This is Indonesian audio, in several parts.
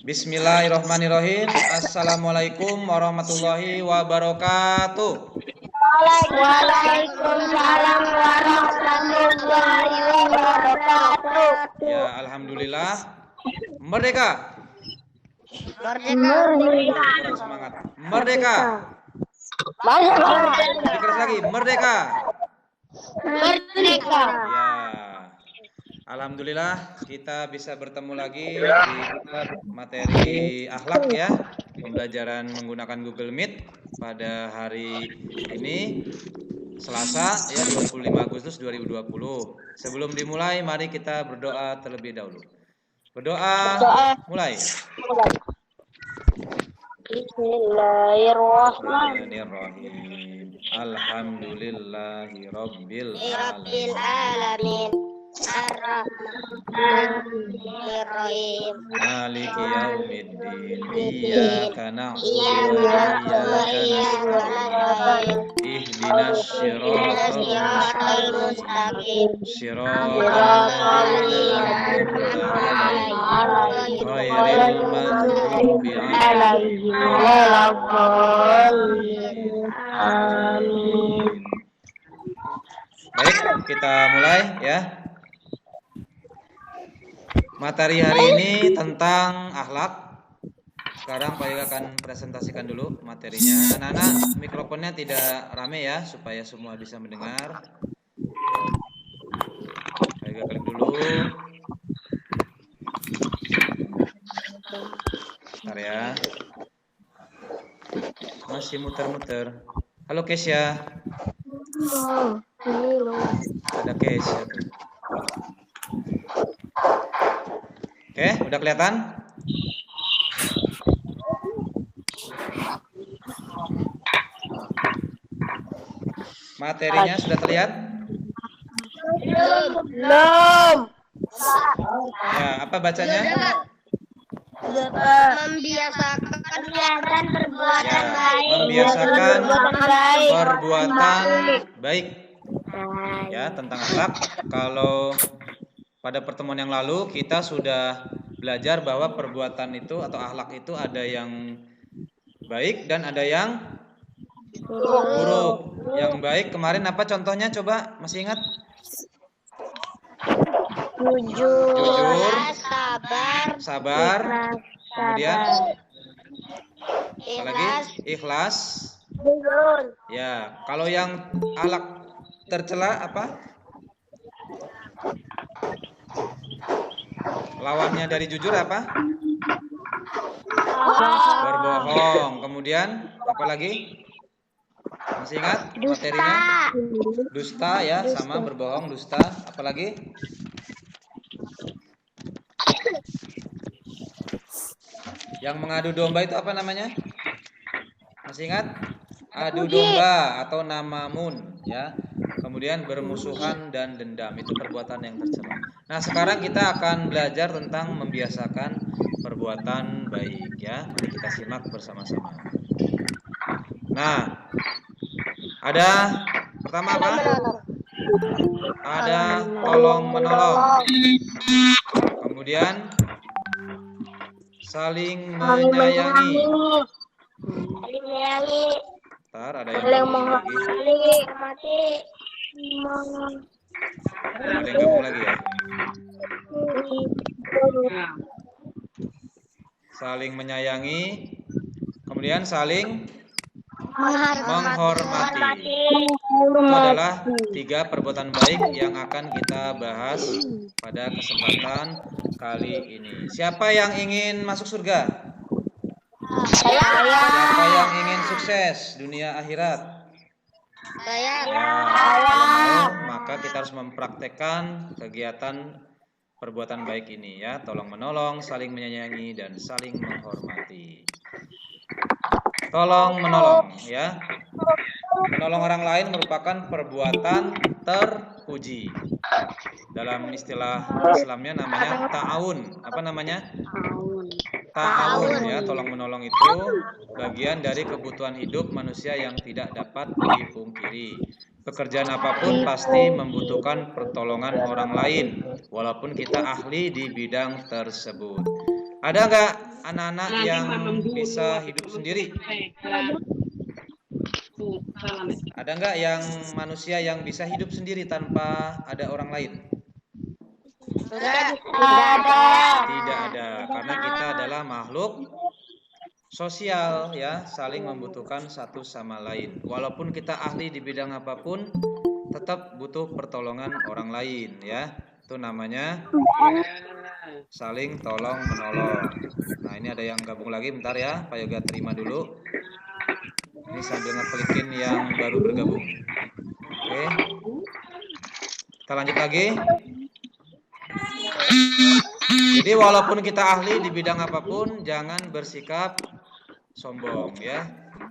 Bismillahirrahmanirrahim. Assalamualaikum warahmatullahi wabarakatuh. Waalaikumsalam warahmatullahi wabarakatuh. Ya, alhamdulillah. Merdeka. Kurang semangat. Merdeka. Lebih keras lagi. Merdeka. Merdeka. Ya. Alhamdulillah kita bisa bertemu lagi di materi akhlak ya, pembelajaran menggunakan Google Meet pada hari ini Selasa ya 25 Agustus 2020. Sebelum dimulai mari kita berdoa terlebih dahulu. Berdoa mulai. Bismillahirrahmanirrahim. Alhamdulillahi rabbil alamin. Ar-Rahmanir-Rahim. Maliki yaumiddin. Iyyaka na'budu wa iyyaka nasta'in. Ihdinas siratal mustaqim. Siratal ladzina an'amta 'alaihim ghairil maghdubi 'alaihim waladdallin. Amin. Baik, kita mulai ya. Materi hari ini tentang akhlak. Sekarang Pak Yoga akan presentasikan dulu materinya. Anak-anak, mikrofonnya tidak rame ya, supaya semua bisa mendengar. Pak Yoga klik dulu. Bentar ya. Masih muter-muter. Halo Kesya. Ada Kesya tuh. Oke, udah kelihatan? Materinya sudah terlihat? Belum. Ya, apa bacanya? Membiasakan perbuatan Ya, baik. membiasakan baik. perbuatan baik. Ya, tentang akhlak. Kalau pada pertemuan yang lalu kita sudah belajar bahwa perbuatan itu atau akhlak itu ada yang baik dan ada yang buruk. Yang baik kemarin apa contohnya, coba masih ingat? Jujur, sabar, kemudian apa lagi? Ikhlas. Ya, kalau yang akhlak tercela apa? Lawannya dari jujur apa? Berbohong. Kemudian apa lagi? Masih ingat materinya? Dusta ya, sama berbohong, dusta. Apa lagi? Yang mengadu domba itu apa namanya? Masih ingat? Adu domba atau namamun ya. Kemudian bermusuhan dan dendam, itu perbuatan yang tercela. Nah, sekarang kita akan belajar tentang membiasakan perbuatan baik ya. Mari kita simak bersama-sama. Nah, ada pertama apa? Ada tolong menolong. Kemudian saling menyayangi. Ntar ada yang lagi. Ada yang gabung lagi ya. Saling menyayangi, kemudian saling menghormati. Itu adalah 3 perbuatan baik yang akan kita bahas pada kesempatan kali ini. Siapa yang ingin masuk surga? Siapa yang ingin sukses dunia akhirat? Ya, kalau mau maka kita harus mempraktekkan kegiatan perbuatan baik ini ya, tolong menolong, saling menyayangi dan saling menghormati. Tolong menolong ya. Menolong orang lain merupakan perbuatan terpuji. Dalam istilah Islamnya namanya ta'awun. Apa namanya? Ta'awun ya, tolong menolong itu bagian dari kebutuhan hidup manusia yang tidak dapat dipungkiri. Pekerjaan apapun pasti membutuhkan pertolongan orang lain, walaupun kita ahli di bidang tersebut. Ada nggak anak-anak yang bisa hidup sendiri? Ada nggak yang manusia yang bisa hidup sendiri tanpa ada orang lain? Tidak ada. Tidak ada, karena kita adalah makhluk sosial ya, saling membutuhkan satu sama lain. Walaupun kita ahli di bidang apapun, tetap butuh pertolongan orang lain ya. Itu namanya saling tolong menolong. Nah, ini ada yang gabung lagi, bentar ya, Pak Yoga terima dulu. Ini sambil ngeklikin yang baru bergabung. Oke. Kita lanjut lagi. Jadi walaupun kita ahli di bidang apapun, jangan bersikap sombong ya.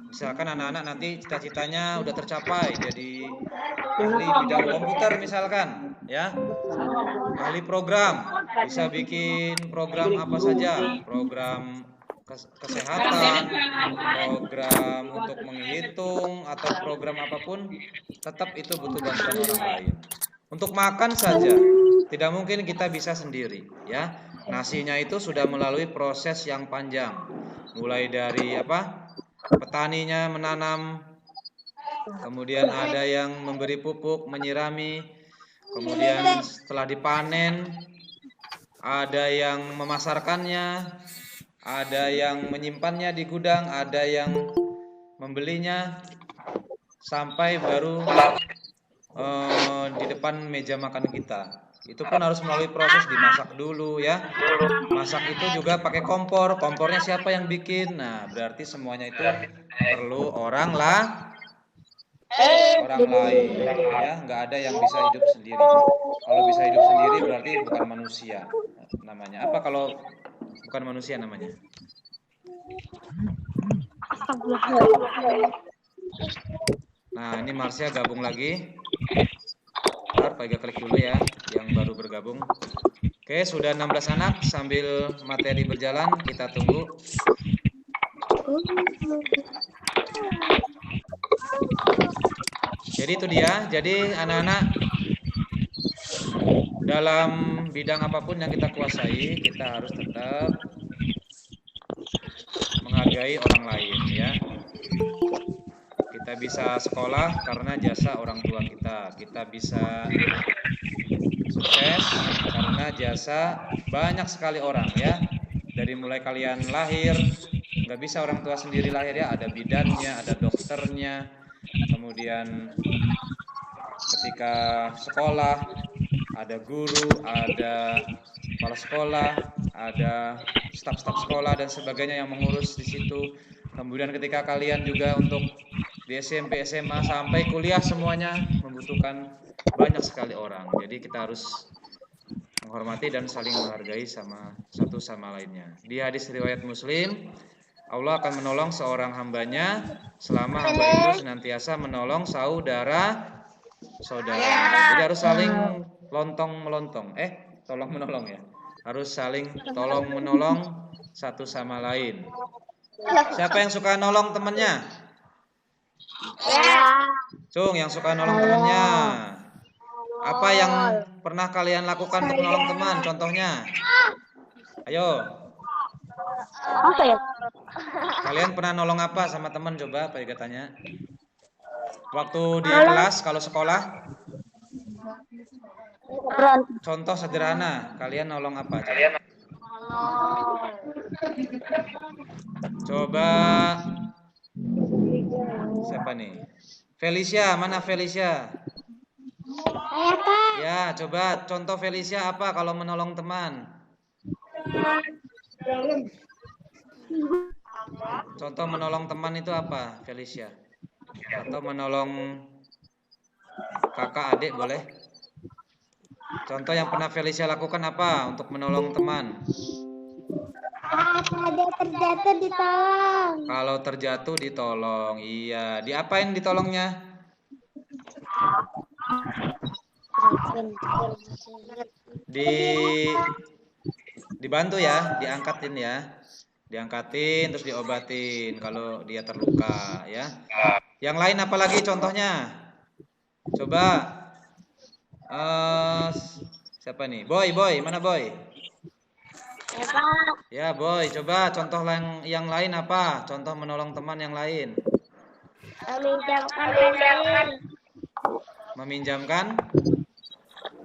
Misalkan anak-anak nanti cita-citanya udah tercapai, jadi ahli bidang komputer misalkan ya, ahli program, bisa bikin program apa saja, program kesehatan, program untuk menghitung atau program apapun, tetap itu butuh bantuan orang lain. Untuk makan saja tidak mungkin kita bisa sendiri ya. Nasinya itu sudah melalui proses yang panjang, mulai dari petaninya menanam, kemudian ada yang memberi pupuk, menyirami, kemudian setelah dipanen ada yang memasarkannya, ada yang menyimpannya di gudang, ada yang membelinya, sampai baru di depan meja makan kita. Itu pun harus melalui proses dimasak dulu ya. Masak itu juga pakai kompor. Kompornya siapa yang bikin? Nah, berarti semuanya itu perlu orang lain ya. Nggak ada yang bisa hidup sendiri. Kalau bisa hidup sendiri berarti bukan manusia namanya. Apa kalau bukan manusia namanya? Nah, ini Marsha gabung lagi. Bentar, Pak Iga klik dulu ya, yang baru bergabung. Oke, sudah 16 anak. Sambil materi berjalan, kita tunggu. Jadi itu dia. Jadi anak-anak, dalam bidang apapun yang kita kuasai, kita harus tetap menghargai orang lain ya. Kita bisa sekolah karena jasa orang tua kita. Kita bisa sukses karena jasa banyak sekali orang ya. Dari mulai kalian lahir, nggak bisa orang tua sendiri lahir ya. Ada bidannya, ada dokternya. Kemudian ketika sekolah, ada guru, ada kepala sekolah, ada staf-staf sekolah dan sebagainya yang mengurus di situ. Kemudian ketika kalian juga untuk di SMP, SMA sampai kuliah semuanya membutuhkan banyak sekali orang. Jadi kita harus menghormati dan saling menghargai sama satu sama lainnya. Di hadis riwayat Muslim, Allah akan menolong seorang hambanya selama hamba itu senantiasa menolong saudara. Jadi harus saling tolong menolong ya. Harus saling tolong menolong satu sama lain. Siapa yang suka nolong temannya? Cung, yang suka nolong temannya. Apa yang pernah kalian lakukan untuk menolong teman? Contohnya. Ayo. Apa ya? Kalian pernah nolong apa sama teman? Coba Pak Iga tanya. Waktu di kelas kalau sekolah? Contoh sederhana, kalian nolong apa? Coba siapa nih? Felicia, mana Felicia? Saya Pak. Ya, coba contoh Felicia apa kalau menolong teman? Contoh menolong teman itu apa, Felicia? Atau menolong kakak adik boleh? Contoh yang pernah Felicia lakukan apa untuk menolong teman? Ada terjatuh ditolong. Kalau terjatuh ditolong, iya. Diapain ditolongnya? Dibantu ya, diangkatin ya. Diangkatin terus diobatin kalau dia terluka ya. Yang lain apa lagi contohnya? Coba siapa nih? Boy, mana Boy? Ya, Pak. Ya, Boy, coba contoh yang lain apa? Contoh menolong teman yang lain. Meminjamkan pensil. Meminjamkan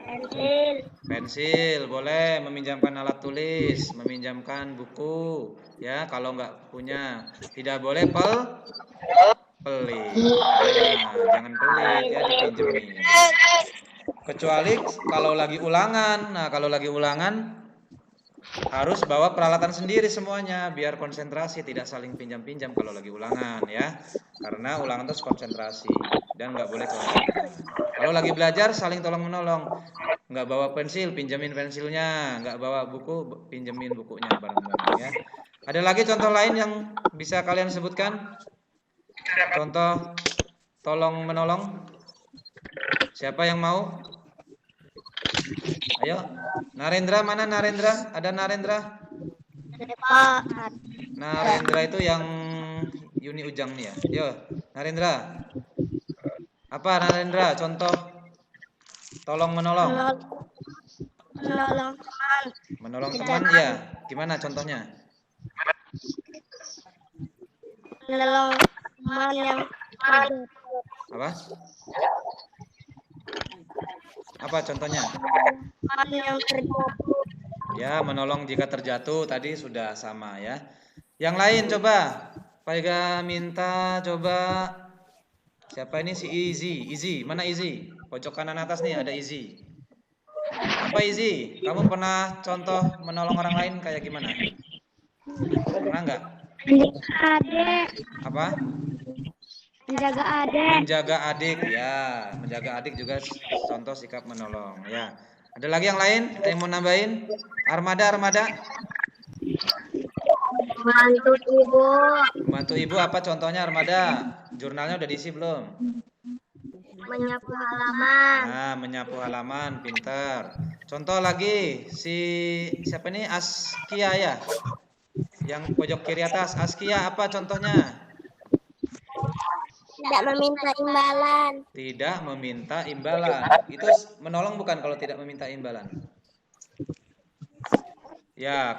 Pensil. pensil, boleh. Meminjamkan alat tulis, meminjamkan buku. Ya, kalau nggak punya. Tidak boleh pelit. Nah, jangan pelit ya, dipinjemin. Kecuali kalau lagi ulangan. Nah, kalau lagi ulangan harus bawa peralatan sendiri semuanya biar konsentrasi, tidak saling pinjam-pinjam kalau lagi ulangan ya. Karena ulangan terus konsentrasi dan nggak boleh kelompok. Kalau lagi belajar saling tolong menolong. Nggak bawa pensil, pinjemin pensilnya. Nggak bawa buku, pinjemin bukunya bareng-bareng ya. Ada lagi contoh lain yang bisa kalian sebutkan? Contoh tolong menolong. Siapa yang mau? Ayo. Narendra, mana Narendra? Ada Narendra? Pak. Narendra itu yang Yuni Ujang nih ya. Yo, Narendra. Apa Narendra? Contoh tolong menolong. Menolong teman. Menolong teman ya. Gimana contohnya? Menolong teman yang Apa? Apa contohnya? teman yang terjatuh. Ya, menolong jika terjatuh tadi sudah sama ya. Yang lain coba. Paiga minta coba. Siapa ini si Izzy? Izzy, mana Izzy? Pojok kanan atas nih ada Izzy. Apa Izzy? Kamu pernah contoh menolong orang lain kayak gimana? Pernah nggak? Adik. Apa? Menjaga adik. Menjaga adik ya. Menjaga adik juga contoh sikap menolong ya. Ada lagi yang lain? Ada yang mau nambahin? Armada. Bantu ibu. Bantu ibu apa contohnya Armada? Jurnalnya udah diisi belum? Menyapu halaman. Nah, menyapu halaman, pintar. Contoh lagi, siapa nih? Askia ya? Yang pojok kiri atas, Askia apa contohnya? Tidak meminta imbalan. Tidak meminta imbalan. Itu menolong bukan kalau tidak meminta imbalan? Ya,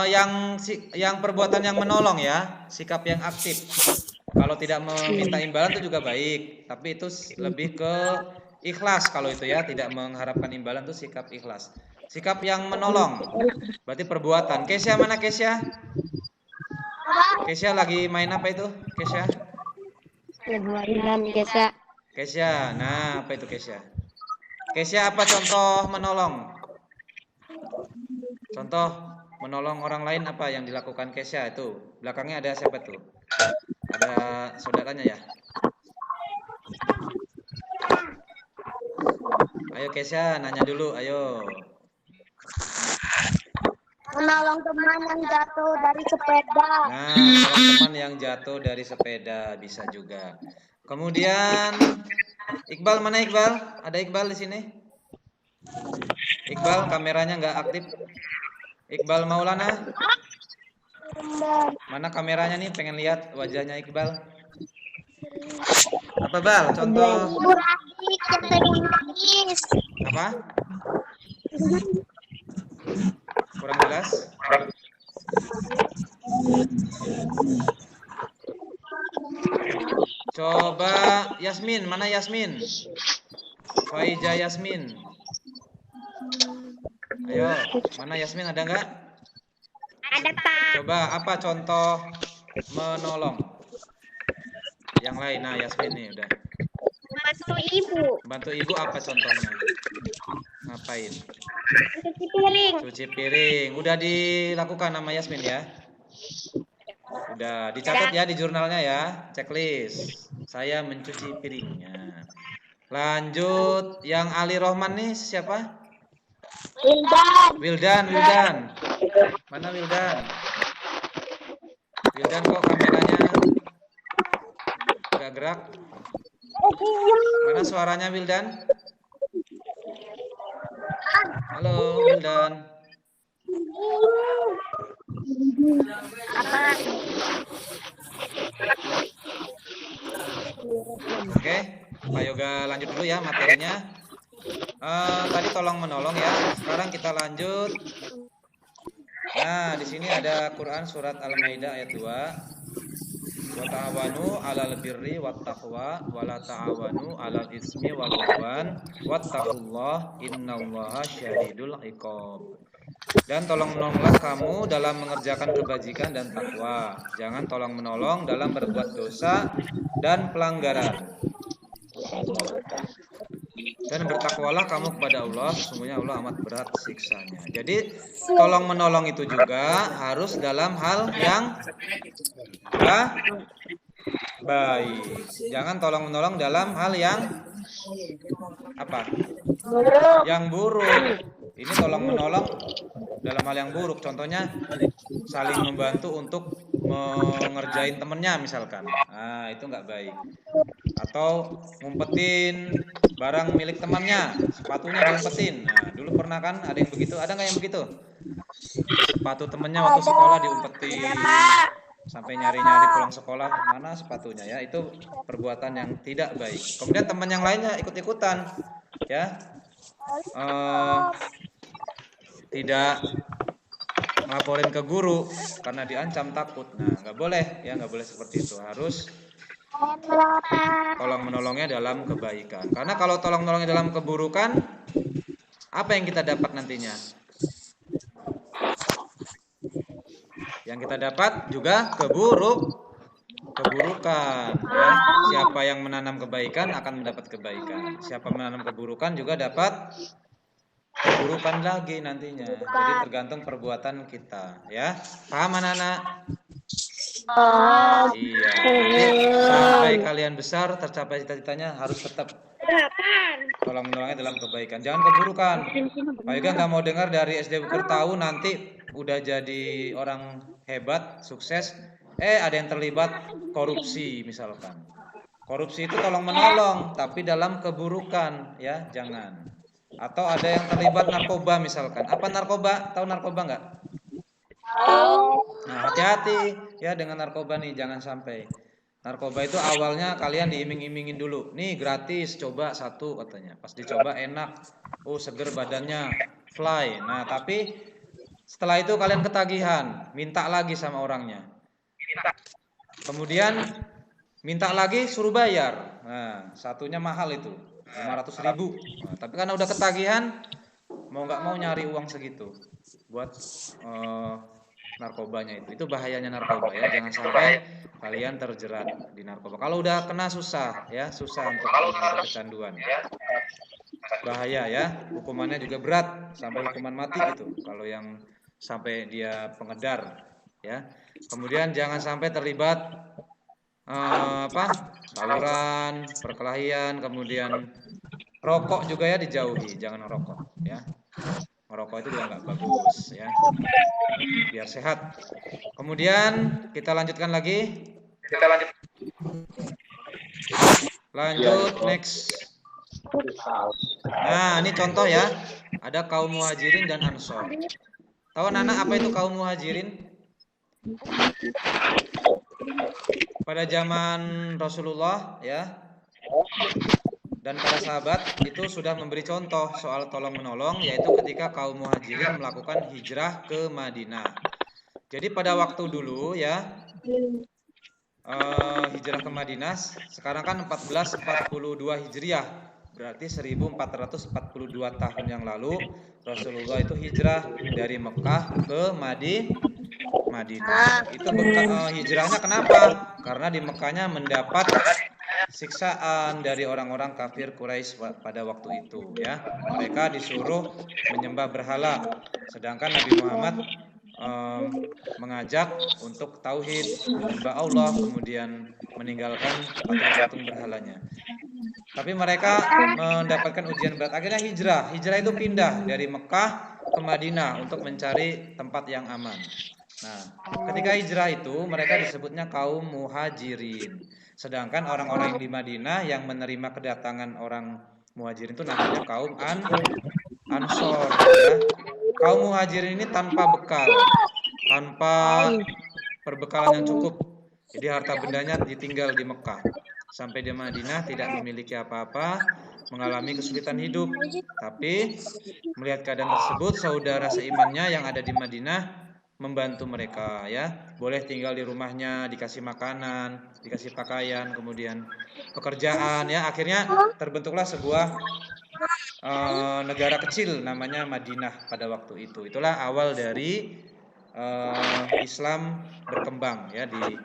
yang perbuatan yang menolong ya, sikap yang aktif. Kalau tidak meminta imbalan itu juga baik, tapi itu lebih ke ikhlas kalau itu ya, tidak mengharapkan imbalan itu sikap ikhlas. Sikap yang menolong, berarti perbuatan. Kesya mana Kesya? Kesya lagi main apa itu? Kesya? Lebaran biasa. Kesya, nah apa itu Kesya? Kesya apa contoh menolong? Contoh menolong orang lain apa yang dilakukan Kesya itu? Belakangnya ada siapa tuh? Ada saudaranya ya? Ayo Kesya, nanya dulu, ayo. Menolong teman yang jatuh dari sepeda. Nah, menolong teman yang jatuh dari sepeda bisa juga. Kemudian Iqbal, mana Iqbal? Ada Iqbal di sini? Iqbal kameranya nggak aktif. Iqbal Maulana. Mana kameranya nih? Pengen lihat wajahnya Iqbal. Apa Bal? Contoh apa? Kurang jelas. Coba Yasmin, mana Yasmin? Faija Yasmin. Ayo, mana Yasmin ada nggak? Ada Pak. Coba apa contoh menolong? Yang lain, nah Yasmin nih udah. Bantu ibu. Bantu ibu apa contohnya? Ngapain? Cuci piring. Cuci piring. Udah dilakukan sama Yasmin ya? Udah dicatat ya di jurnalnya ya, checklist. Saya mencuci piringnya. Lanjut, yang Ali Rohman nih siapa? Wildan. Mana Wildan? Wildan kok kameranya nggak gerak? Mana suaranya Wildan? Halo Wildan. Oke, Pak Yoga lanjut dulu ya materinya. Tadi tolong menolong ya. Sekarang kita lanjut Nah, di sini ada Quran surat Al-Maidah ayat 2. Wa ta'awanu 'alal birri wat taqwa wa la ta'awanu 'alal itsmi wal 'udwan wattaqullaha innallaha syadidul 'iqab. Dan tolong menolonglah kamu dalam mengerjakan kebajikan dan takwa. Jangan tolong menolong dalam berbuat dosa dan pelanggaran. Dan bertakwalah kamu kepada Allah, sesungguhnya Allah amat berat siksanya. Jadi tolong menolong itu juga harus dalam hal yang baik. Jangan tolong menolong dalam hal yang apa? Yang buruk. Ini tolong menolong dalam hal yang buruk. Contohnya saling membantu untuk mengerjain temennya misalkan. Nah, itu nggak baik. Atau ngumpetin barang milik temannya, sepatunya diumpetin. Nah, dulu pernah kan ada yang begitu? Ada nggak yang begitu? Sepatu temennya waktu sekolah diumpetin, sampai nyari-nyari pulang sekolah mana sepatunya ya. Itu perbuatan yang tidak baik. Kemudian teman yang lainnya ikut-ikutan, ya, tidak ngelaporin ke guru karena diancam takut. Nah, nggak boleh ya, nggak boleh seperti itu. Harus tolong menolongnya dalam kebaikan. Karena kalau tolong menolongnya dalam keburukan, apa yang kita dapat nantinya? Yang kita dapat juga keburukan. Ya. Siapa yang menanam kebaikan akan mendapat kebaikan. Siapa menanam keburukan juga dapat keburukan lagi nantinya. Jadi tergantung perbuatan kita. Ya, paham anak-anak? Iya. Jadi sampai kalian besar tercapai cita-citanya harus tetap tolong menolongnya dalam kebaikan. Jangan keburukan. Pak Yoga nggak mau dengar dari SD Bukur tahu nanti udah jadi orang hebat, sukses. Ada yang terlibat korupsi misalkan. Korupsi itu tolong menolong, tapi dalam keburukan, ya jangan. Atau ada yang terlibat narkoba misalkan. Apa narkoba? Tahu narkoba nggak? Nah, hati-hati ya dengan narkoba nih, jangan sampai. Narkoba itu awalnya kalian diiming-imingin dulu. Nih gratis, coba satu katanya. Pas dicoba enak. Oh, seger badannya, fly. Nah, tapi setelah itu kalian ketagihan, minta lagi sama orangnya. Kemudian minta lagi suruh bayar. Nah, satunya mahal itu, 500.000. Nah, tapi karena udah ketagihan, mau nggak mau nyari uang segitu buat narkobanya itu. Itu bahayanya narkoba ya. Jangan sampai kalian terjerat di narkoba. Kalau udah kena susah ya, susah untuk kecanduan. Bahaya ya. Hukumannya juga berat sampai hukuman mati gitu. Kalau yang sampai dia pengedar ya. Kemudian jangan sampai terlibat tawuran, perkelahian, kemudian rokok juga ya dijauhi, jangan merokok ya. Merokok itu juga nggak bagus ya, biar sehat. Kemudian kita lanjutkan lagi. Lanjut next. Nah, ini contoh ya. Ada kaum muhajirin dan ansor. Tahu anak apa itu kaum muhajirin? Pada zaman Rasulullah ya, dan para sahabat itu sudah memberi contoh soal tolong menolong, yaitu ketika kaum muhajirin melakukan hijrah ke Madinah. Jadi pada waktu dulu ya, hijrah ke Madinah, sekarang kan 1442 Hijriah, berarti 1442 tahun yang lalu Rasulullah itu hijrah dari Mekah ke Madinah. Itu hijrahnya kenapa? Karena di Mekahnya mendapat siksaan dari orang-orang kafir Quraisy pada waktu itu ya. Mereka disuruh menyembah berhala, sedangkan Nabi Muhammad mengajak untuk tauhid, menyembah Allah, kemudian meninggalkan patung-patung berhalanya. Tapi mereka mendapatkan ujian berat, akhirnya hijrah. Hijrah itu pindah dari Mekah ke Madinah untuk mencari tempat yang aman. Nah, ketika hijrah itu mereka disebutnya kaum muhajirin. Sedangkan orang-orang yang di Madinah yang menerima kedatangan orang muhajirin itu namanya kaum ansor ya. Kaum muhajirin ini tanpa bekal, tanpa perbekalan yang cukup. Jadi harta bendanya ditinggal di Mekah. Sampai di Madinah tidak memiliki apa-apa, mengalami kesulitan hidup. Tapi melihat keadaan tersebut, saudara seimannya yang ada di Madinah membantu mereka ya. Boleh tinggal di rumahnya, dikasih makanan, dikasih pakaian, kemudian pekerjaan ya. Akhirnya terbentuklah sebuah negara kecil namanya Madinah pada waktu itu. Itulah awal dari Islam berkembang ya di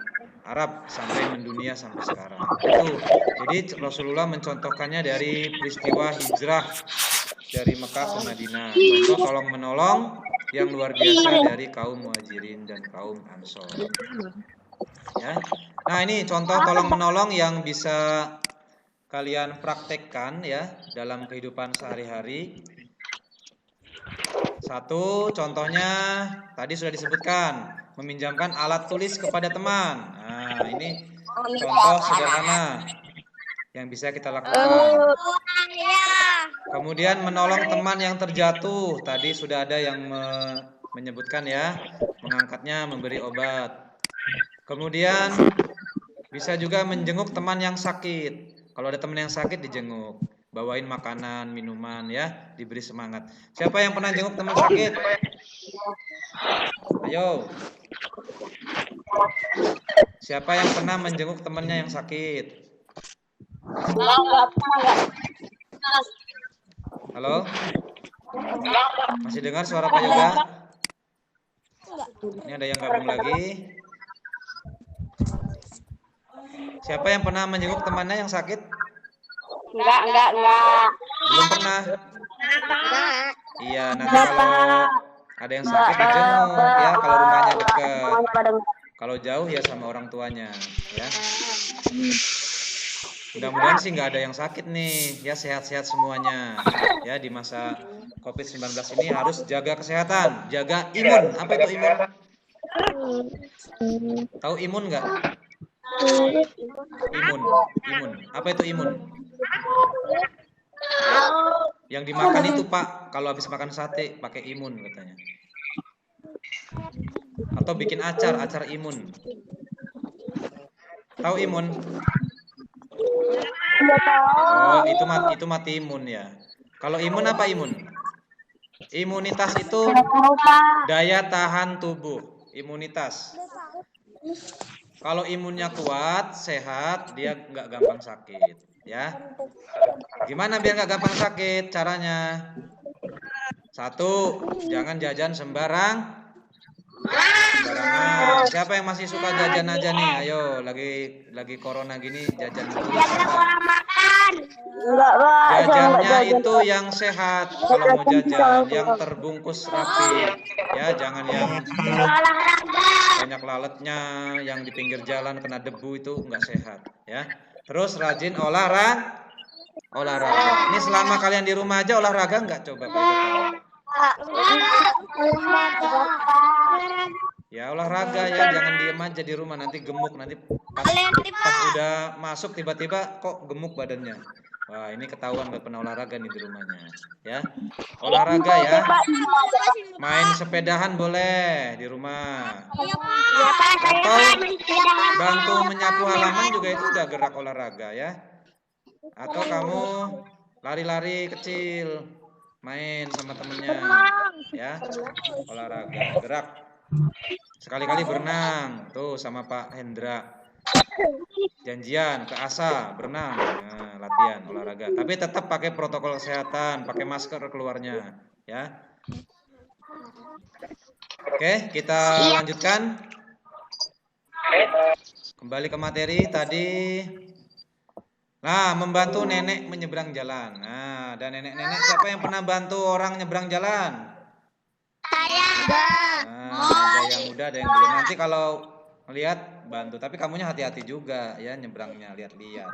Arab sampai mendunia sampai sekarang. Itu. Jadi Rasulullah mencontohkannya dari peristiwa hijrah dari Mekah ke Madinah. Contoh tolong menolong yang luar biasa dari kaum Muhajirin dan kaum Ansor. Ya. Nah, ini contoh tolong menolong yang bisa kalian praktekkan ya dalam kehidupan sehari-hari. Satu, contohnya tadi sudah disebutkan, meminjamkan alat tulis kepada teman. Nah, ini contoh sederhana yang bisa kita lakukan. Kemudian menolong teman yang terjatuh. Tadi sudah ada yang menyebutkan ya, mengangkatnya, memberi obat. Kemudian bisa juga menjenguk teman yang sakit. Kalau ada teman yang sakit dijenguk, bawain makanan, minuman ya, diberi semangat. Siapa yang pernah jenguk teman sakit? Ayo. Siapa yang pernah menjenguk temannya yang sakit? Halo? Masih dengar suara Pak Yoga? Ini ada yang gabung lagi. Siapa yang pernah menjenguk temannya yang sakit? Enggak. Belum pernah? Iya, nanti kalau ada yang sakit dijenguk ya, kalau rumahnya dekat. Kalau jauh ya sama orang tuanya ya. Mudah-mudahan sih nggak ada yang sakit nih, ya sehat-sehat semuanya. Ya di masa COVID-19 ini harus jaga kesehatan, jaga imun. Apa itu imun? Tahu imun nggak? Imun. Apa itu imun? Yang dimakan itu Pak, kalau habis makan sate pakai imun katanya. Atau bikin acar imun. Tahu imun? Oh, itu mati imun ya. Kalau imun apa imun? Imunitas itu daya tahan tubuh. Imunitas. Kalau imunnya kuat, sehat, dia nggak gampang sakit, ya. Gimana biar nggak gampang sakit? Caranya, satu, jangan jajan sembarangan. Siapa yang masih suka jajan aja nih? Ayo, lagi corona gini jajan dulu. Jajannya itu yang sehat. Kalau mau jajan, yang terbungkus rapi, ya, jangan yang banyak lalatnya, yang di pinggir jalan kena debu itu nggak sehat, ya. Terus rajin olahraga. Ini selama kalian di rumah aja olahraga nggak coba? Ya olahraga ya, jangan diem aja di rumah nanti gemuk, nanti pas udah masuk tiba-tiba kok gemuk badannya. Wah, ini ketahuan nggak pernah olahraga nih di rumahnya, ya. Olahraga ya. Main sepedahan boleh di rumah. Atau bantu menyapu halaman juga itu udah gerak olahraga ya. Atau kamu lari-lari kecil, main sama temennya, ya. Olahraga, gerak. Sekali-kali berenang, tuh sama Pak Hendra. Janjian ke ASA berenang, nah, latihan olahraga. Tapi tetap pakai protokol kesehatan, pakai masker keluarnya, ya. Oke, kita lanjutkan. Kembali ke materi tadi. Nah, membantu nenek menyeberang jalan. Nah, dan nenek-nenek siapa yang pernah bantu orang nyeberang jalan? Saya. Nah, ada yang muda, ada yang belum. Nanti kalau lihat bantu, tapi kamunya hati-hati juga ya nyebrangnya, lihat-lihat.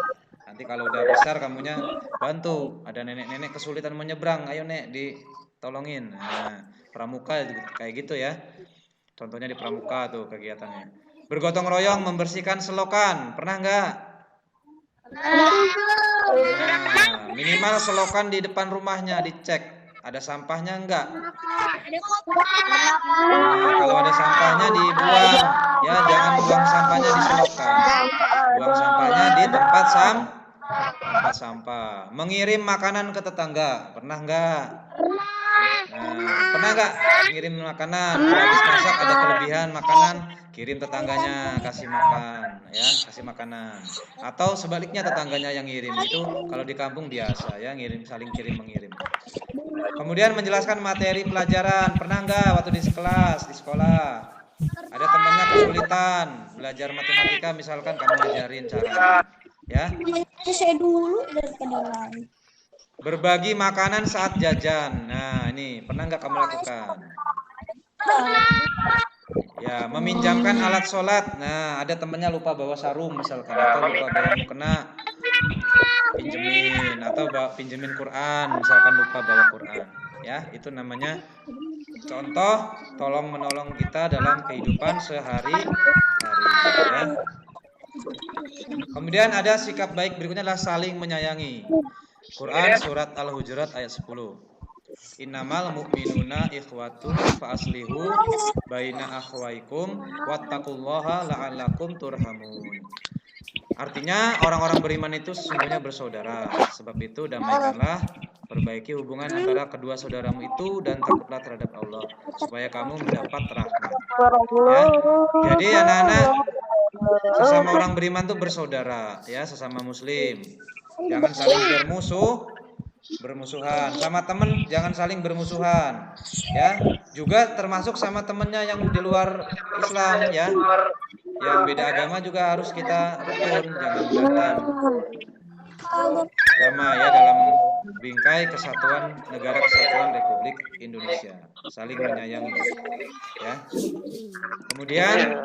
Nanti kalau udah besar kamunya bantu. Ada nenek-nenek kesulitan menyeberang, ayo nek ditolongin. Nah, pramuka kayak gitu ya. Contohnya di pramuka tuh kegiatannya. Bergotong royong membersihkan selokan, pernah nggak? Nah, minimal selokan di depan rumahnya dicek. Ada sampahnya enggak? Nah, kalau ada sampahnya dibuang, ya jangan buang sampahnya di selokan. Buang sampahnya di tempat sampah. Mengirim makanan ke tetangga, pernah enggak? Nah, Pernah nggak ngirim makanan? Habis masak ada kelebihan makanan, kirim tetangganya kasih makan, ya kasih makanan. Atau sebaliknya tetangganya yang ngirim itu kalau di kampung biasa ya ngirim saling kirim mengirim. Kemudian menjelaskan materi pelajaran. Pernah nggak waktu di kelas di sekolah ada temannya kesulitan belajar matematika, misalkan kamu ajarin caranya, ya. Saya dulu dari kedengaran. Berbagi makanan saat jajan. Nah, ini pernah nggak kamu lakukan? Ya, meminjamkan alat sholat. Nah, ada temennya lupa bawa sarung misalkan, atau lupa bawa mukena, pinjemin, atau pinjemin Quran, misalkan lupa bawa Quran. Ya, itu namanya contoh tolong menolong kita dalam kehidupan sehari-hari. Ya. Kemudian ada sikap baik berikutnya adalah saling menyayangi. Quran surat Al-Hujurat ayat 10. Innamal mu'minuna ikhwatun fa aslihu baina akhwaikum wattaqullaha la'allakum turhamun. Artinya orang-orang beriman itu sesungguhnya bersaudara. Sebab itu damaikanlah, perbaiki hubungan antara kedua saudaramu itu dan takutlah terhadap Allah supaya kamu mendapat rahmat. Ya. Jadi anak-anak, sesama orang beriman itu bersaudara, ya, sesama muslim. Jangan saling bermusuhan. Sama teman jangan saling bermusuhan, ya. Juga termasuk sama temennya yang di luar Islam, ya. Yang beda agama juga harus kita rukun, jangan berantem. Sama ya dalam bingkai kesatuan negara kesatuan Republik Indonesia, saling menyayangi, ya. Kemudian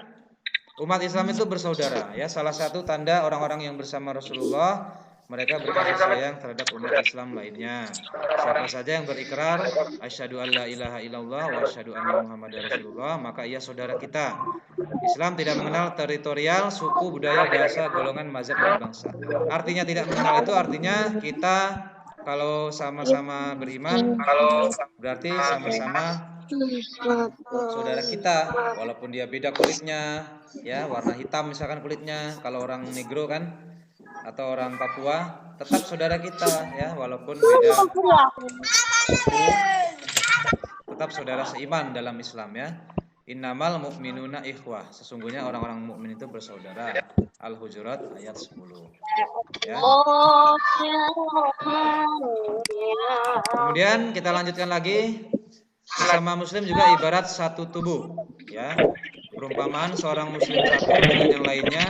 umat Islam itu bersaudara, ya. Salah satu tanda orang-orang yang bersama Rasulullah, mereka berkasih sayang terhadap umat Islam lainnya. Siapa saja yang berikrar asyhadu alla ilaha illallah wa asyhadu anna muhammadar rasulullah, maka ia saudara kita. Islam tidak mengenal teritorial, suku, budaya, bahasa, golongan, mazhab, dan bangsa. Artinya tidak mengenal itu artinya kita kalau sama-sama beriman, berarti sama-sama saudara kita, walaupun dia beda kulitnya, ya, warna hitam misalkan kulitnya, kalau orang negro kan, atau orang Papua, tetap saudara kita, ya, walaupun beda suku, tetap saudara seiman dalam Islam, ya. Innamal mu'minuna ikhwah, sesungguhnya orang-orang mukmin itu bersaudara. Al-Hujurat ayat 10. Ya. Kemudian kita lanjutkan lagi. Sesama muslim juga ibarat satu tubuh, ya. Perumpamaan seorang muslim satu dengan yang lainnya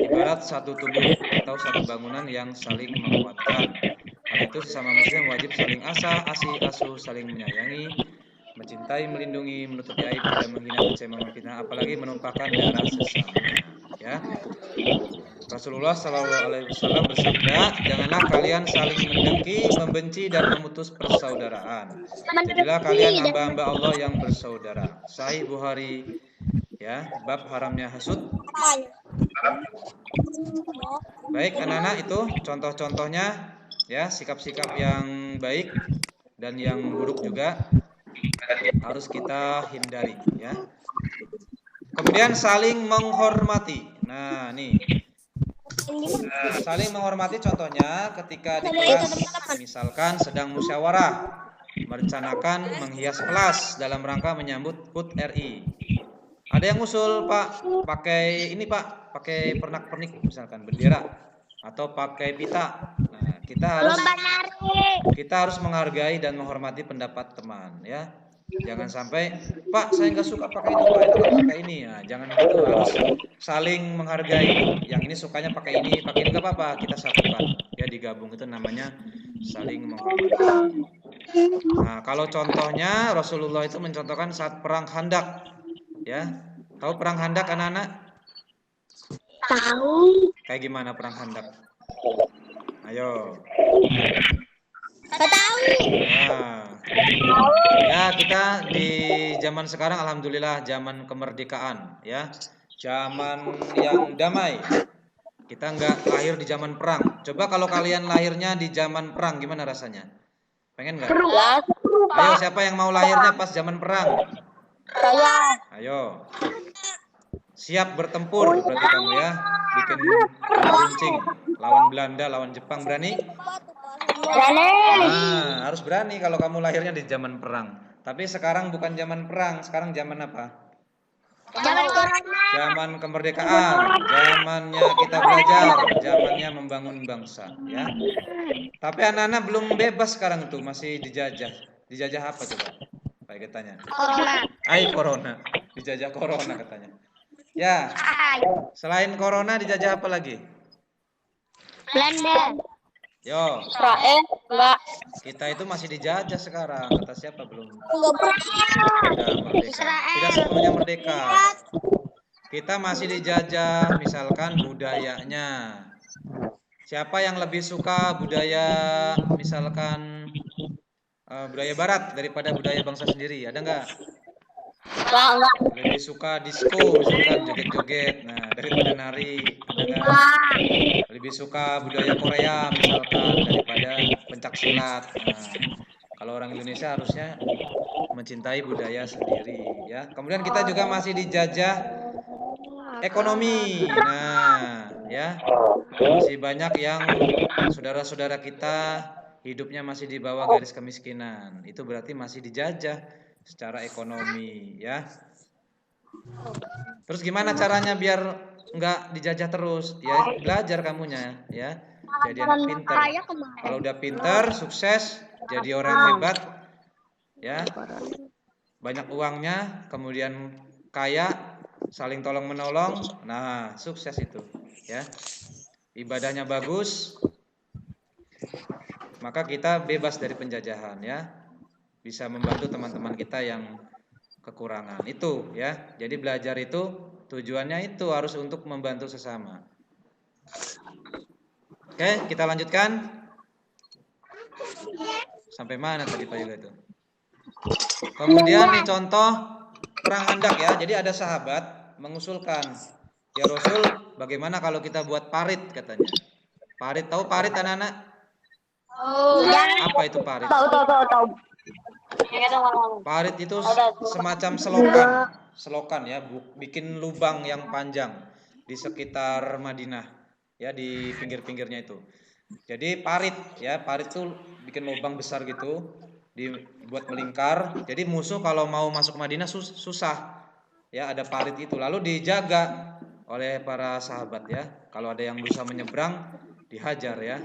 ibarat satu tubuh atau satu bangunan yang saling menguatkan. Hal itu sesama muslim wajib saling asuh, saling menyayangi, mencintai, melindungi, menutupi aib, tidak menghina, mencela, memfitnah, apalagi menumpahkan darah sesamanya. Ya. Rasulullah SAW bersabda, janganlah kalian saling mendengki, membenci, dan memutus persaudaraan. Jadilah kalian hamba-hamba Allah yang bersaudara. Sahih Bukhari, ya, bab haramnya hasud. Baik anak-anak, itu contoh-contohnya, ya, sikap-sikap yang baik dan yang buruk juga harus kita hindari, ya. Kemudian saling menghormati. Nah, nih. Saling menghormati contohnya ketika di kelas misalkan sedang musyawarah merencanakan menghias kelas dalam rangka menyambut HUT RI. Ada yang usul, Pak, pakai ini, Pak, pakai pernak-pernik misalkan bendera atau pakai pita. Nah, kita harus menghargai dan menghormati pendapat teman, ya. Jangan sampai, Pak, saya nggak suka pakai itu, Pak, itu pakai ini. Nah, jangan gitu, harus saling menghargai. Yang ini sukanya pakai ini nggak apa-apa, kita satukan, ya, digabung, itu namanya saling menghormati. Nah, kalau contohnya Rasulullah itu mencontohkan saat perang Khandak, ya. Tahu perang Khandak anak-anak? Tahu. Kayak gimana perang Khandak? Ayo. Tahu. Nah, ya, kita di zaman sekarang alhamdulillah zaman kemerdekaan, ya. Zaman yang damai. Kita nggak lahir di zaman perang. Coba kalau kalian lahirnya di zaman perang, gimana rasanya? Pengen nggak? Ayo, siapa yang mau lahirnya pas zaman perang? Saya. Ayo. Siap bertempur berarti kamu, ya. Bikin runcing lawan Belanda, lawan Jepang, berani? Berani. Nah, harus berani kalau kamu lahirnya di zaman perang. Tapi sekarang bukan zaman perang, sekarang zaman apa? Zaman corona. Zaman kemerdekaan, zamannya kita belajar, zamannya membangun bangsa, ya. Tapi anak-anak belum bebas sekarang tuh, masih dijajah. Dijajah apa coba? Baik katanya. Corona. Corona. Dijajah corona katanya. Ya, selain corona dijajah apa lagi? Belanda. Yo, Israel enggak. kita itu masih dijajah sekarang. Kata siapa belum? Enggak pernah. Sudah merdeka. Tidak sepenuhnya merdeka. Kita masih dijajah, misalkan budayanya. Siapa yang lebih suka budaya, misalkan budaya barat daripada budaya bangsa sendiri? Ada nggak? Enggak. Lebih suka disco, misalkan joget-joget. Nah, daripada nari. Ada nggak? Lebih suka budaya Korea, misalkan daripada pencak silat. Nah, kalau orang Indonesia harusnya mencintai budaya sendiri, ya. Kemudian kita juga masih dijajah ekonomi. Nah, ya. Masih banyak yang saudara-saudara kita hidupnya masih di bawah garis kemiskinan. Itu berarti masih dijajah secara ekonomi, ya. Terus gimana caranya biar nggak dijajah terus? Ya, belajar kamunya, ya. Jadi anak pintar. Kalau udah pintar, sukses, jadi orang hebat, ya. Banyak uangnya, kemudian kaya, saling tolong menolong. Nah, sukses itu, ya. Ibadahnya bagus, maka kita bebas dari penjajahan, ya. Bisa membantu teman-teman kita yang kekurangan. Itu, ya. Jadi belajar itu tujuannya itu harus untuk membantu sesama. Oke, kita lanjutkan. Sampai mana tadi Pak Yoga itu? Kemudian nih contoh perang Handak, ya. Jadi ada sahabat mengusulkan, ya Rasul, bagaimana kalau kita buat parit katanya. Parit, tahu parit anak-anak? Apa itu parit? Tahu. Parit itu semacam selokan. Selokan, ya, bikin lubang yang panjang di sekitar Madinah, ya, di pinggir-pinggirnya itu. Jadi parit, ya, parit itu bikin lubang besar gitu, dibuat melingkar. Jadi musuh kalau mau masuk Madinah susah. Ya, ada parit itu. Lalu dijaga oleh para sahabat, ya. Kalau ada yang berusaha menyeberang, dihajar, ya.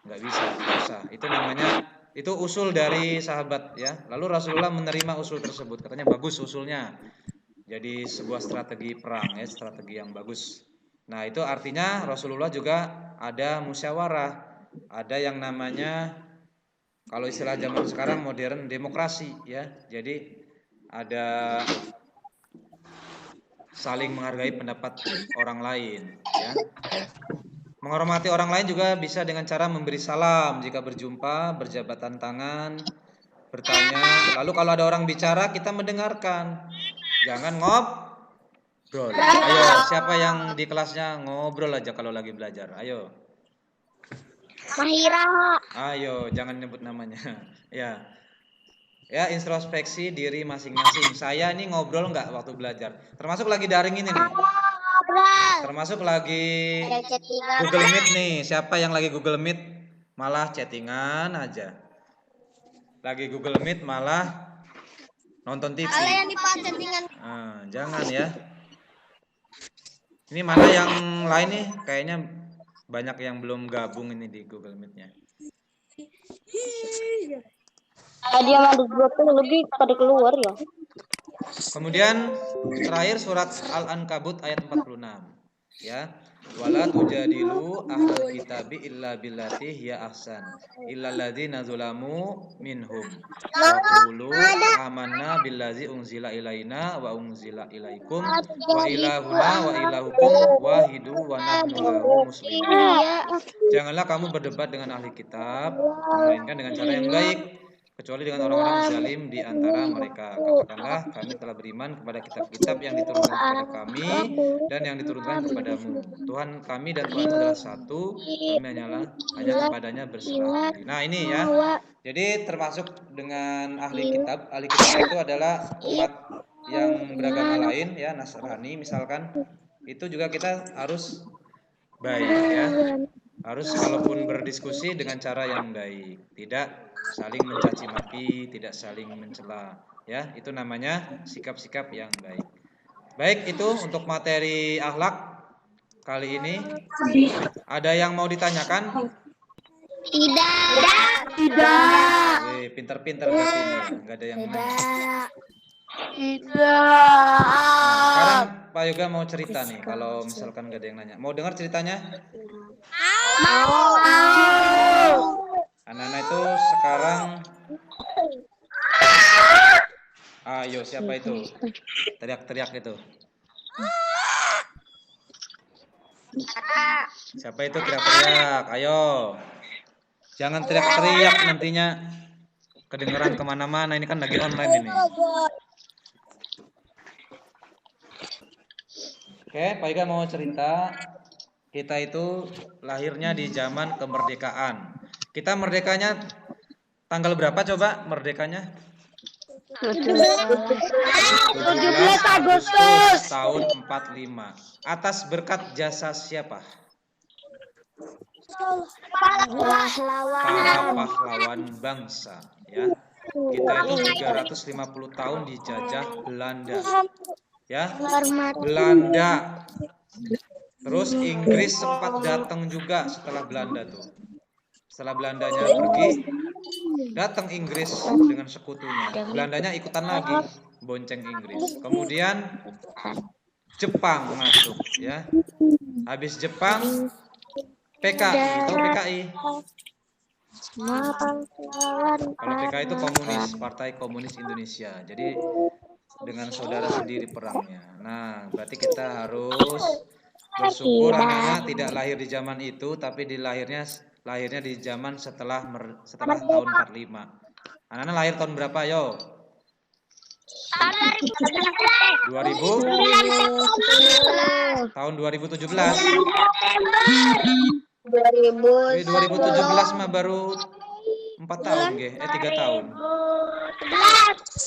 Nggak bisa, susah. Itu namanya, itu usul dari sahabat, ya. Lalu Rasulullah menerima usul tersebut. Katanya bagus usulnya. Jadi sebuah strategi perang, ya, strategi yang bagus. Nah, itu artinya Rasulullah juga ada musyawarah. Ada yang namanya, kalau istilah zaman sekarang modern, demokrasi, ya. Jadi ada saling menghargai pendapat orang lain, ya. Menghormati orang lain juga bisa dengan cara memberi salam jika berjumpa, berjabatan tangan, bertanya. Lalu kalau ada orang bicara, kita mendengarkan. Jangan ngobrol. Ayo, siapa yang di kelasnya ngobrol aja kalau lagi belajar? Ayo. Mahira. Ayo, jangan nyebut namanya. Ya. Ya, introspeksi diri masing-masing. Saya ini ngobrol nggak waktu belajar? Termasuk lagi daring ini nih. Termasuk lagi Google Meet nih. Siapa yang lagi Google Meet malah chattingan aja? Lagi Google Meet malah nonton TV. Jangan, ya. Ini mana yang lain nih? Kayaknya banyak yang belum gabung ini di Google Meet-nya. Dia mah lebih pada keluar ya. Kemudian terakhir surat Al-Ankabut ayat 46, ya. Wala tujadilu ahlul kitabi illa billati hiya ahsan illa alladzina zulamu minhum wa qulu amanna billazi unzila ilaina wa unzila ilaikum wa ilahuna wa ilahukum wahidu wa nahnu lahu muslimun. Janganlah kamu berdebat dengan ahli kitab melainkan dengan cara yang baik, kecuali dengan orang-orang zalim di antara mereka. Katakanlah, kami telah beriman kepada kitab-kitab yang diturunkan kepada kami dan yang diturunkan kepadamu. Tuhan kami dan Tuhanmu adalah satu, kami hanya kepadanya berserah diri. Nah, ini, ya. Jadi termasuk dengan ahli kitab. Ahli kitab itu adalah umat yang beragama lain, ya, Nasrani misalkan. Itu juga kita harus baik, ya. Harus kalaupun berdiskusi dengan cara yang baik, tidak saling mencaci maki, tidak saling mencela. Ya, itu namanya sikap-sikap yang baik. Baik, itu untuk materi akhlak kali ini. Ada yang mau ditanyakan? Tidak. Wih, pinter-pinter berarti ini ya. Nggak ada yang nanya. Sekarang Pak Yoga mau cerita nih. Kalau misalkan nggak ada yang nanya, mau dengar ceritanya? Anak-anak itu sekarang. Ayo, siapa itu? Teriak-teriak itu. Siapa itu teriak-teriak? Ayo. Jangan teriak-teriak nantinya kedengeran kemana-mana. Ini kan lagi online ini. Oke, Pak Yoga mau cerita. Kita itu lahirnya di zaman kemerdekaan. Kita merdekanya tanggal berapa coba merdekanya? 17 Agustus tahun 45. Atas berkat jasa siapa? Para pahlawan bangsa, ya. Kita itu 350 tahun dijajah Belanda. Ya. Belanda. Terus Inggris sempat datang juga setelah Belanda tuh. Setelah Belandanya pergi, datang Inggris dengan sekutunya. Belandanya ikutan lagi, bonceng Inggris. Kemudian Jepang masuk, ya. Habis Jepang, PKI. Tahu PKI? Kalau PKI itu komunis, Partai Komunis Indonesia. Jadi dengan saudara sendiri perangnya. Nah, berarti kita harus bersyukur anak-anak tidak lahir di zaman itu, tapi lahirnya di zaman setelah tahun 45. Anak-anak lahir tahun berapa, yo? 2000? Tahun 2017. 2017 mah baru 4 tahun, 3 tahun.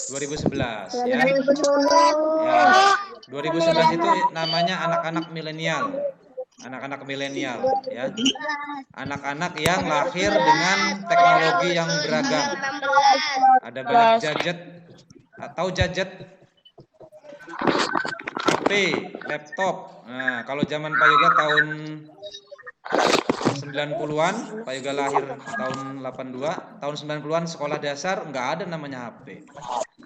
2011, ya. Ya. 2011 itu namanya anak-anak milenial. Anak-anak milenial, ya. Anak-anak yang lahir dengan teknologi yang beragam. Ada banyak gadget atau gadget, HP, laptop. Nah, kalau zaman Pak Yoga tahun 90-an, Pak Yoga lahir tahun 82, tahun 90-an sekolah dasar nggak ada namanya HP.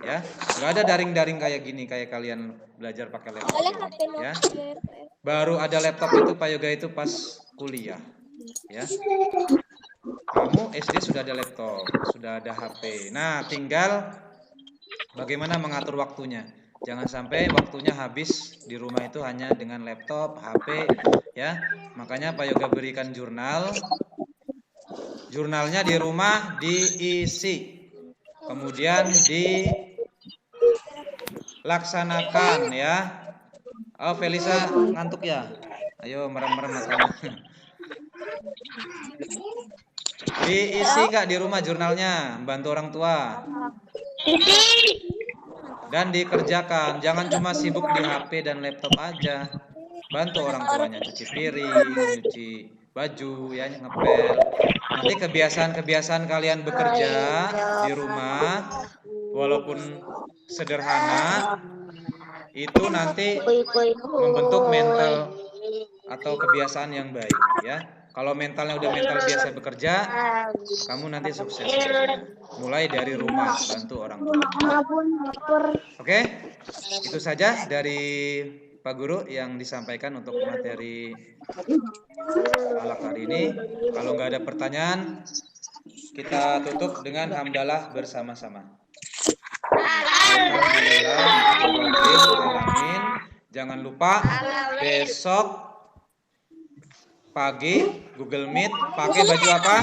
Ya, nggak ada daring-daring kayak gini, kayak kalian belajar pakai laptop. Ya. Baru ada laptop itu Pak Yoga itu pas kuliah, ya. Kamu SD sudah ada laptop, sudah ada HP. Nah, tinggal bagaimana mengatur waktunya. Jangan sampai waktunya habis di rumah itu hanya dengan laptop, HP, ya. Makanya Pak Yoga berikan jurnal. Jurnalnya di rumah diisi. Kemudian dilaksanakan, ya. Oh, Felisa ngantuk ya? Ayo merem-merem matanya. Diisi nggak di rumah jurnalnya? Bantu orang tua. Dan dikerjakan. Jangan cuma sibuk di HP dan laptop aja. Bantu orang tuanya cuci piring, cuci baju, ya, ngepel. Nanti kebiasaan-kebiasaan kalian bekerja di rumah, walaupun sederhana, itu nanti membentuk mental atau kebiasaan yang baik, ya. Kalau mentalnya udah mental biasa bekerja, kamu nanti sukses. Mulai dari rumah, bantu orang tua. Oke, itu saja dari Pak Guru yang disampaikan untuk materi akhlak hari ini. Kalau nggak ada pertanyaan, kita tutup dengan hamdalah bersama-sama. Alhamdulillah. Jangan lupa besok pagi Google Meet pakai baju apa?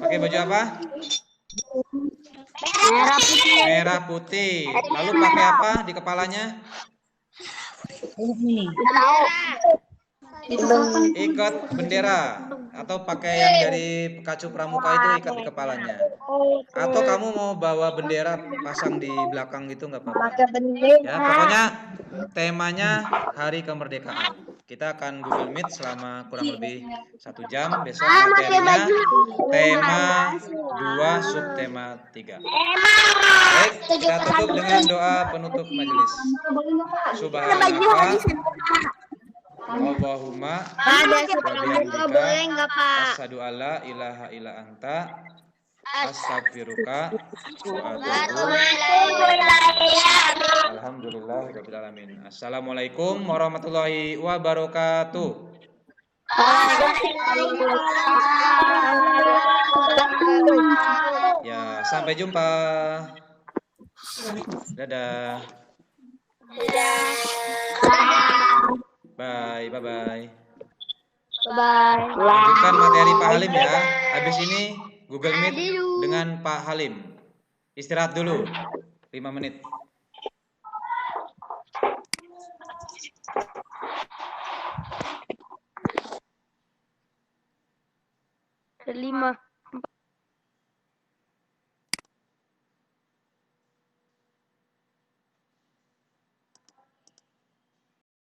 Pakai baju apa? Merah putih. Lalu pakai apa di kepalanya? Ikat bendera atau pakai yang dari Kacu Pramuka itu ikat di kepalanya. Atau kamu mau bawa bendera pasang di belakang gitu nggak apa-apa. Ya, pokoknya temanya Hari Kemerdekaan. Kita akan Google Meet selama kurang lebih 1 jam. Besok materinya tema 2, subtema 3. Baik, kita tutup dengan doa penutup majelis. Subhanallah. Allahumma asyhadu alla ilaha illa anta astaghfiruka wa atubu ilaik. Alhamdulillahirabbil alamin. Assalamualaikum warahmatullahi wabarakatuh. Ya, sampai jumpa. Dadah. Bye. Bye. Lanjutkan materi Pak Halim ya. Habis ini Google Meet dengan Pak Halim. Istirahat dulu 5 menit. 5.